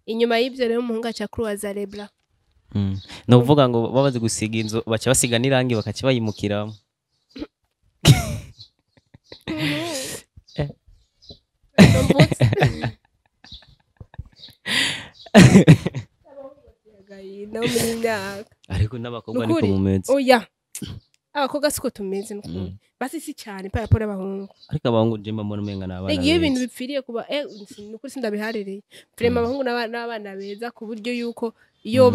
inyuma y'ibyo rero umuhungu aca kuruwaza rebra ni ukuvuga ngo babaze gusiga inzu baca basiga n'irangi bakaca bayimukiramo ariko n'abakobwa niko mumeze oya abakobwa siko tumeze n'ukuri basi si cyane parapora abahungu ariko abahungu je mbona umenga nabana iyo ibintu bipfiriye kuba n'ukuri sindabiharereye vraiment abahungu n'abana beza ku buryo yuko iyo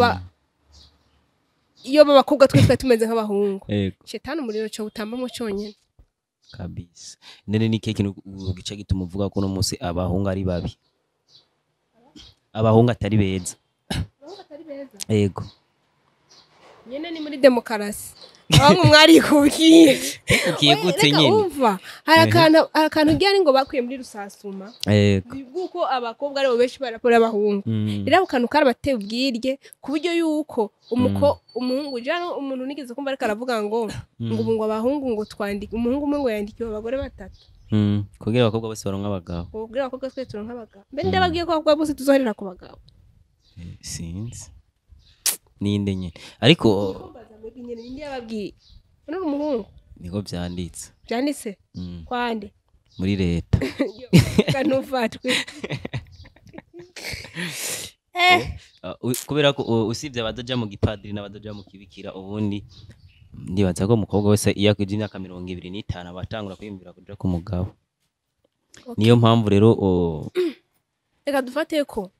babakobwa twe tumeze nk'abahungu shetani umuriro cyo utambamo cyonyine kabisa nene ni keke gice gituma uvuga ko no munsi abahungu ari babi abahungu atari beza yego nyene ni muri demokarasi abahungu mwari kukiye gute nyene umva hari akantu ryari ngo bakwiye muri rusasuma biguko abakobwa ari benshi barapora abahungu rero akantu karabateye ubwirye ku buryo yuko umuhungu jano umuntu nigeze kumva ariko aravuga ngo ngo abahungu ngo twandike umuhungu umwe ngo yandikiwe abagore batatu kugira abakobwa bose baronka abagabo kugira abakobwa twese turonka abagabo mbe ndabagiye ko abakobwa bose tuzoherera ku bagabo sinzi ninde nyene ariko ninde yababwiye none umuhungu niko byanditse kwande muri leta kanufatwe kubera ko usibye abadoja mu gipadiri n'abadoja mu kibikira ubundi ndibaza ko umukobwa wese iyo akwije imyaka 25 abatangura kwiyumvira kuja ku mugabo niyo mpamvu rero reka dufate ko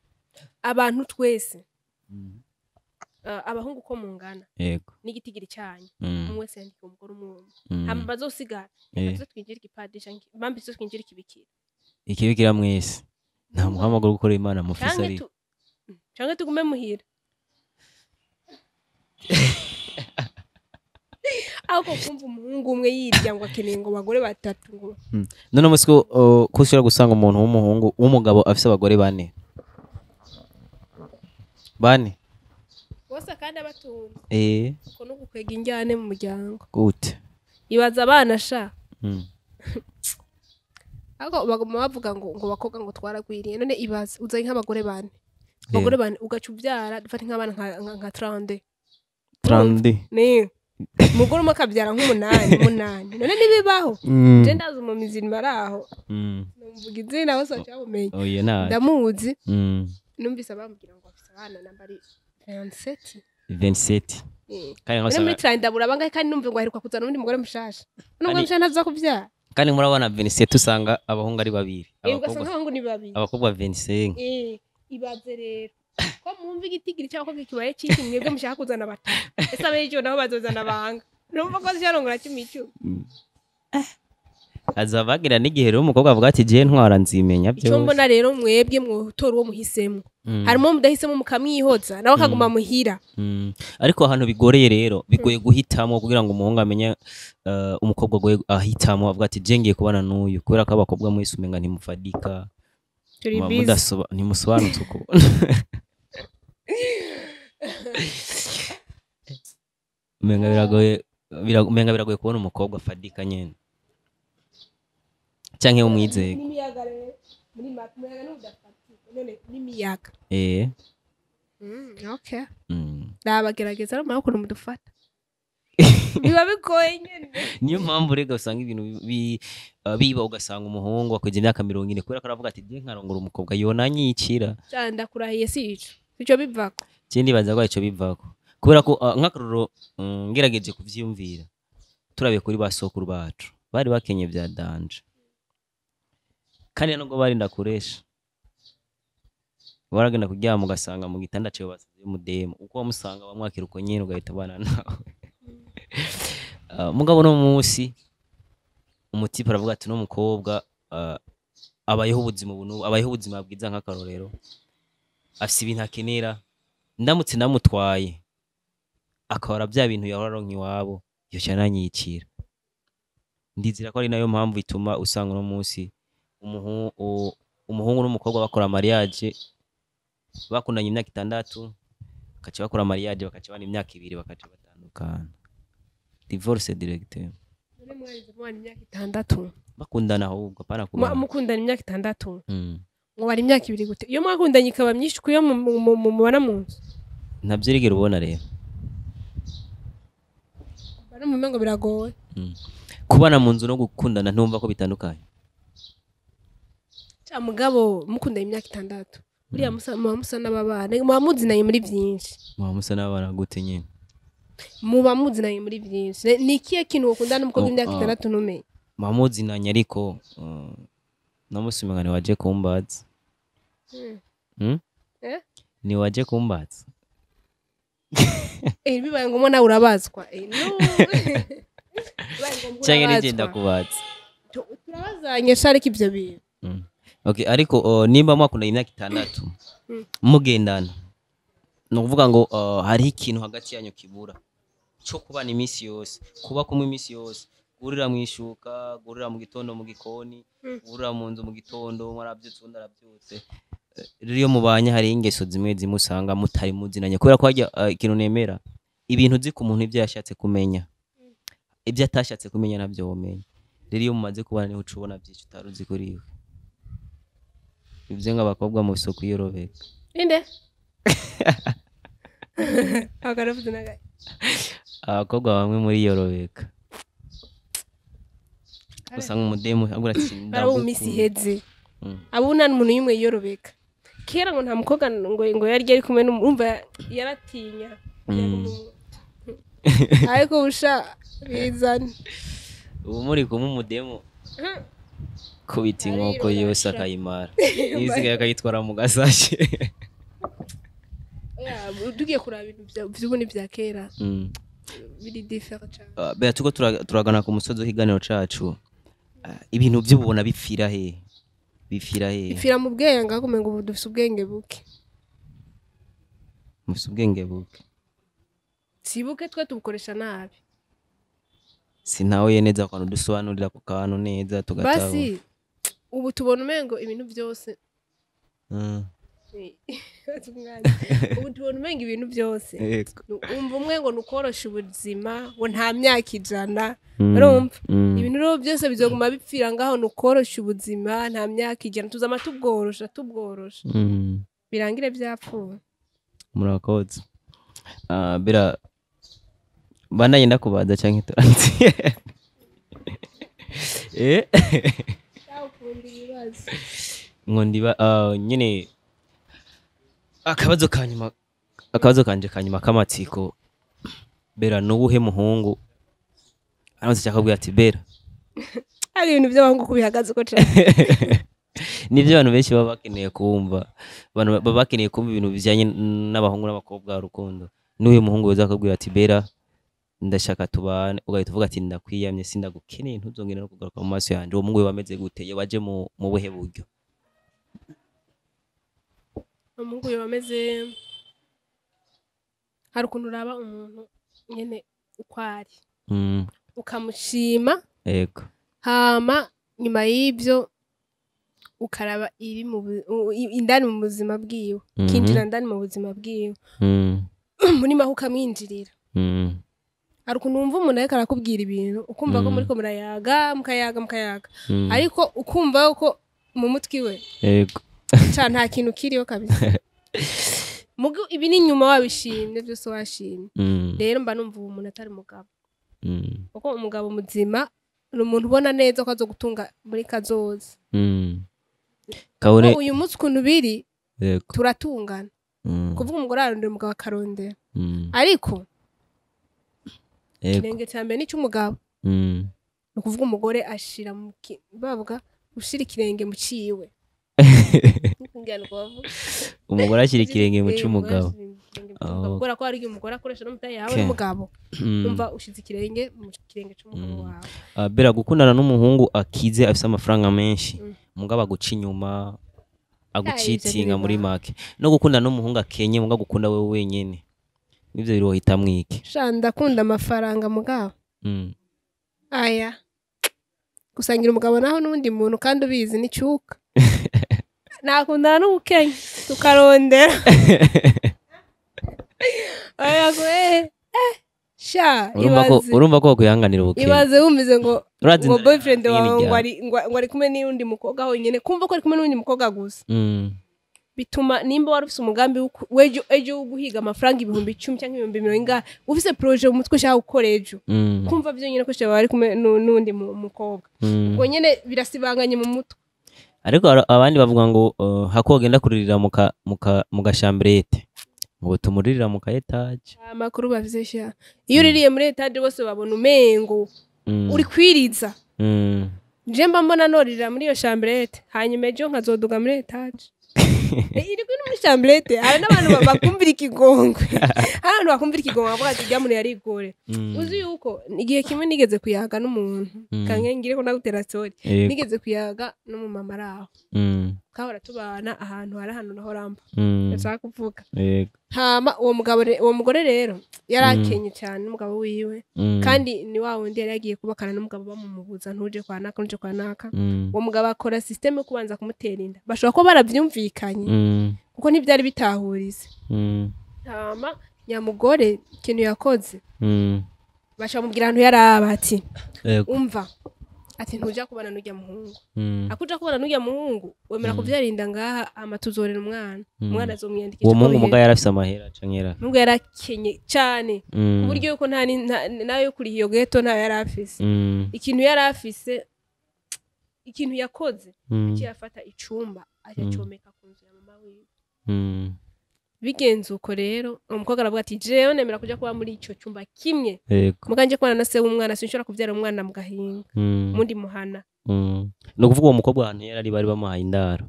abantu twese abahungu ko mungana yego n'igitigiri cyanyu umwe wese yandika umugore umwe hama bazosigara bazo twinjira igipadisha bambi zo twinjira ikibikira mwese nta muhamagaro gukora imana mufisa ari cyangwa tugume muhira ako kumva umuhungu umwe yirya ngo akeneye ngo bagore batatu ngo none musiko kushira gusanga umuntu w'umuhungu w'umugabo afise abagore bane bose kandi abatunze ko no gukwega injyane mu muryango gute ibaza abana sha ako bagoma bavuga ngo bakobwa ngo twaragwiriye none ibaza uzaye nk'abagore bane abagore bane ugacubyara dufate nk'abana nka 30 ni umugore umwe akabyara nk'umunani none nibibaho je ndazi mu mizini baraho numvuga izina hose cyabumenye ndamuzi numvise abambwira ngo afise abana nambari 27 kandi muri trindabura bangahe kandi numve ngo aheruka kuzana undi mugore mushasha nubwo mushana naza kubyara kandi murabona 27 usanga abahungu ari babiri abahungu ni babiri abakobwa 25 ibaze rero ko mwumva igitigiri cy'abakobwa kibaye cyiki mwebwe mushaka kuzana batatu ese abejo nabo bazozana banga numva ko cyarongora cy'imicu azabagira n'igihe rero umukobwa avuga ati je ntwara nzimenya byo cyo mbona rero mwebwe mwotora uwo muhisemo harimo mudahisemo mukamwihoza nawe akaguma muhira ariko ahantu bigoreye rero bigoye guhitamo kugira ngo umuhungu amenye umukobwa goye ahitamo avuga ati je ngiye kubana n'uyu kubera ko abakobwa mwese umenga ntimufadika ntimusobanutse uko umenga biragoye kubona umukobwa afadika nyene canke umwizeye n'imiyaga rero muri umuyaga n'udafatika none n'imiyaga okay ndabagerageza ari amaboko mudufata biba bigoye nyene niyo mpamvu rega usanga ibintu biba ugasanga umuhungu akwije imyaka 40 kubera ko aravuga ati je nkarongora umukobwa yonanyicira cyanda kurahiye sico bivako kindi baza kwa ico bivako kubera ko nk'akaruro ngerageje kuvyiyumvira turabe kuri basokuru bacu bari bakenye bya danje kandi nubwo bari ndakuresha waragenda kuryama ugasanga mu gitanda cyo basize mudemo uko wamusanga bamwakira uko nyine ugahita bana nawe mugabo no munsi umutipe aravuga ati no mukobwa abayeho ubuzima bwiza nk'akarorero afise ibintu akenera ndamutse namutwaye akora bya bintu yahoraronka iwabo yo cyananyicira ndizira ko ari nayo mpamvu ituma usanga no munsi umuhungu n'umukobwa bakora mariage bakundanye imyaka 6 bakaca bakora mariage bakaca bana imyaka 2 bakaca batandukana divorce directeur muri mwarize mwana imyaka 6 bakundana ahubwo pana kubana mukundana imyaka 6 ngo bari imyaka 2 gute iyo mwakundanye ikaba myinshi kuyo mubana mu nzu ntabyirigera ubona rero bana mu mengo biragoye kubana mu nzu no gukundana ntumva ko bitandukanye mugabo mukundanye imyaka 6 buriya musa n'ababana muba muzinanye muri byinshi muba musa n'abana gute nyine muba muzinanye muri byinshi ni ikihe kintu ukundana n'umukobwa w'imyaka 6 ntumenye muba muzinanye ariko namusumengane waje kumbaza ni waje kumbaza bibaye ngombwa nawe urabazwa cyangwa nigenda kubaza turabazanye sharika ibyo bintu okay ariko nimba mwakunda imyaka 6 mugendana no kuvuga ngo hari ikintu hagati yanyu kibura cyo kubana iminsi yose kuba kumwe iminsi yose gurira mwishuka gurira mu gitondo mu gikoni gurira mu nzu mu gitondo mwarabyutse ndarabyutse rero mubanye hari ingeso zimwe zimusanga mutari muzinanye kubera ko hajya ikintu nemera ibintu uzi ku muntu ibyo yashatse kumenya ibyo atashatse kumenya nabyo womenya rero iyo mumaze kubana niho ucubona byinshi utaruzi kuri we ibyo ngabakobwa mu isoko yorobeka inde akaravuze nagaye abakobwa bamwe muri yorobeka usanga umudemo agura kinda abo misi heze abuna n'umuntu yimwe yorobeka kera ngo nta mukobwa ngo yari ari kumwe n'umva yaratinya ariko busha bizane ubu muri kumwe umudemo kubita inkoko yose akayimara yizigaye akayitwara mu gasashe tugiye kuraba ibintu by'ubuni bya kera biri different cyane bya tuko turagana ku musozi w'ikiganiro cacu ibintu by'ububona bipfira he bipfira mu bwenge ngakumenga ubu dufite ubwenge buke mufite ubwenge buke sibuke twe tubukoresha nabi sinawe neza kwano dusobanurira ku kantu neza tugataho basi ubu tubona umengo ibintu byose ubu tubona umengo ibintu byose umva umwe ngo nukorosha ubuzima ngo nta myaka 100 urumva ibintu rero byose bizoguma bipfira ngaho nukorosha ubuzima nta myaka 100 tuzama tubworosha birangire byapfuye murakoze bira bandanye ndakubaza cyangwa turanzi ngo ndiba nyine akabazo kanje kanyuma kamatsiko bera nubuhe muhungu aranze cyakabwira ati bera ari ibintu by'abahungu kubihagaze ko cyane nibyo abantu benshi baba bakeneye kumva abantu baba bakeneye kumva ibintu bijyanye n'abahungu n'abakobwa rukundo n'uyu muhungu weza akabwira ati bera ndashaka tubane ugahita uvuga ati ndakwiyamye sindagukeneye ntuzongere no kugaruka mu maso yanjye uwo muhungu we wameze gute yabaje mu buhe buryo umuhungu we wameze hari ukuntu uraba umuntu nyene ukwari ukamushima yego hama nyuma y'ibyo ukaraba iri indani mu buzima bwiwe kinjira ndani mu buzima bwiwe muri maho ukamwinjirira hari ukuntu wumva umuntu ariko arakubwira ibintu ukumva ko muriko murayaga mukayaga ariko ukumva ko mu mutwe we yego cyane nta kintu kiriyo kabisa mugo ibi ni nyuma wabishimye byose washimye rero mba numva umuntu atari mugabo kuko umugabo muzima ni umuntu ubona neza ko azogutunga muri kazoza kabone uyu munsi ukuntu biri turatungana kuvuga umugore ararondera umugabo akarondera ariko ikirenge cya mbere ni cy'umugabo ni ukuvuga umugore ashira bavuga ushira ikirenge mu ciwe umugore ashyira ikirenge mu cy'umugabo kubera ko hari umugore akoresha n'umutayi yawe n'umugabo umva ushize ikirenge mu kirenge cy'umugabo wawe bera gukundana n'umuhungu akize afite amafaranga menshi umugabo aguca inyuma agucitinga muri make no gukundana n'umuhungu akenye umugabo gukunda wewe wenyene nivyo birohita mwike ndakunda amafaranga mugabo aya gusangira umugabo naho n'undi muntu kandi ubizi ni cyuka nakundana n'ubukenya tukarondera aya sha urumva ko kwihanganira ubukenya ibaze wumvize ngo boyfriend wawe ngo ari kumwe n'undi mukobwa honyine kumva ko ari kumwe n'undi mukobwa gusa bituma nimba wari ufite umugambi ejo wo guhiga amafaranga 10,000 cyangwa 20,000 ufite projet mu mutwe ushaka gukora ejo kumva byo nyine ko shaba ari kumwe n'undi mukobwa ubwo nyine birasibanganye mu mutwe ariko abandi bavuga ngo hakogenda kuririra mu gashambrete ngo tumuririra mu ka etage amakuru bavuze sha iyo uririye muri etage bose babona umengo uri kwiriza je mba mbona noririra muri iyo chambrete hanyuma ejo nkazoduga muri etage iri kuri muri chambrete hari n'abantu bakumvira ikigongwe abantu bakumvira ikigongwe bavuga ati jamuri yari igore uzi yuko igihe kimwe nigeze kuyaga n'umuntu kankengire ko ndagutera story nigeze kuyaga no mu mama raho kahora tubana ahantu hari ahantu naho ramba ndashaka kuvuga hama uwo mugore rero yarakenye cyane n'umugabo wiwe kandi ni wa wundi yari yagiye kubakana n'umugabo bamumubuza ntuje kwa naka nuje kwa naka uwo mugabo akora system yo kubanza kumutera inda bashobora ko baravyumvikanye kuko ntibyari bitahurize hama nyamugore ikintu yakoze bashamubwira ahantu yaraba ati umva ati ntuja kubana n'ujya muhungu akuja kubana n'ujya muhungu wemera kuvyarinda ngaha amatuzorera umwana azomwiyandikisha uwo mungu muga yarafise amahera cankera nubwo yarakenye cyane kuburyo yuko nta nayo kuri iyo geto nta yarafise ikintu yarafise ikintu yakoze akiyafata icumba acacomeka ku nzu ya mama wiwe bigenze uko rero umukobwa aravuga ati jewe nemera kuja kuba muri ico cyumba kimwe muganje kwana na se w'umwana sinshobora kuvyara umwana mu gahinga mundi muhana no kuvuga uwo mukobwa ahantu yari bari bamuhaye indaro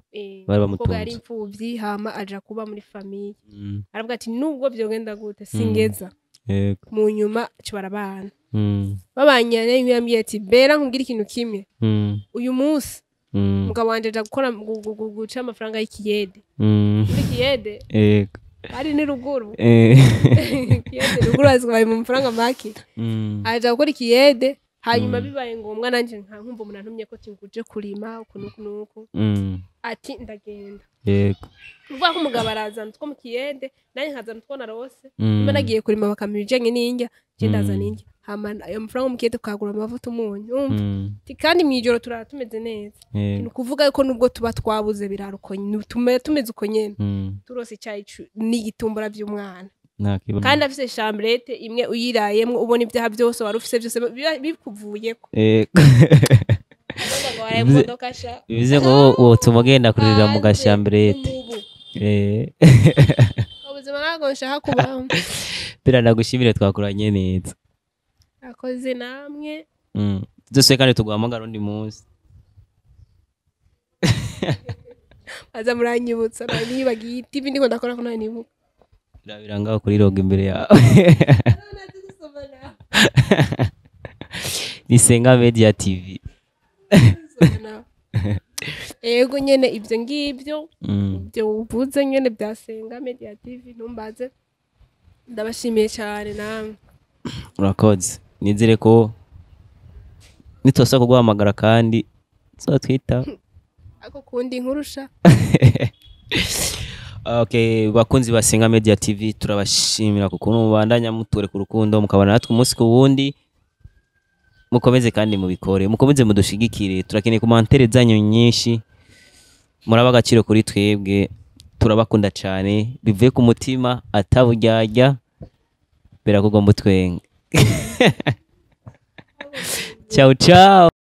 bari bamutunze yari imfuvyi hama aja kuba muri famille aravuga ati nubwo vyogenda gute singeza mu nyuma cibarabana babanyane nk'yambye ati bera nkubwira ikintu kimwe uyu munsi mugabo wanje aja gukora guca amafaranga y'ikiyede muri kiyede ari ni ruguru kiyede ruguru azwaye mu mafaranga make aja gukora ikiyede hanyuma bibaye ngombwa nanje nkumva umuntu antumye ko tinguje kurima ukunuku ati ndagenda uvuga ko umugabo arazana two mu kiyede nanye nkazana two narose mba nagiye kurima bakamibijanye n'injya ndazana injya hama ayo mafaranga mu kiyede tukagura amavuta umunyu kandi mwijoro turara tumeze neza ni kuvuga ko nubwo tuba twabuze birarukonye tumeze uko nyene turose icyayi n'igitumbura by'umwana kandi afise chambrete imwe uyirayemwe ubona ibyaha byose wari ufise byose bikuvuyeko bivuze ngo tumugenda kuririra mu gashambrete ubuzima ntabwo nshaka kubaho biranagushimire twakuranye neza akoze namwe byose kandi tuguhamagara undi munsi aza muranyibutsa nibagiye TV ndiko ndakora ko nanibuka biranga kuri log imbere yawe ni Senga Media TV ego nyene ibyo ngibyo byo uvuze nyene bya Senga Media TV ntumbaze ndabashimiye cyane namwe urakoze nizere ko nitosa kuguhamagara kandi twita ako kundi nkurusha Okay, bakunzi ba Senga Media TV turabashimira kuko mubandanya mutore ku rukundo mukabana natwe umunsi ku wundi. Mukomeze kandi mubikore, mukomeze mudushigikire, turakeneye commentaire zanyu nyinshi. Muraba agaciro kuri twebwe, turabakunda cyane, bivuye ku mutima ataburyarya. Berakugomba twenge. Ciao ciao.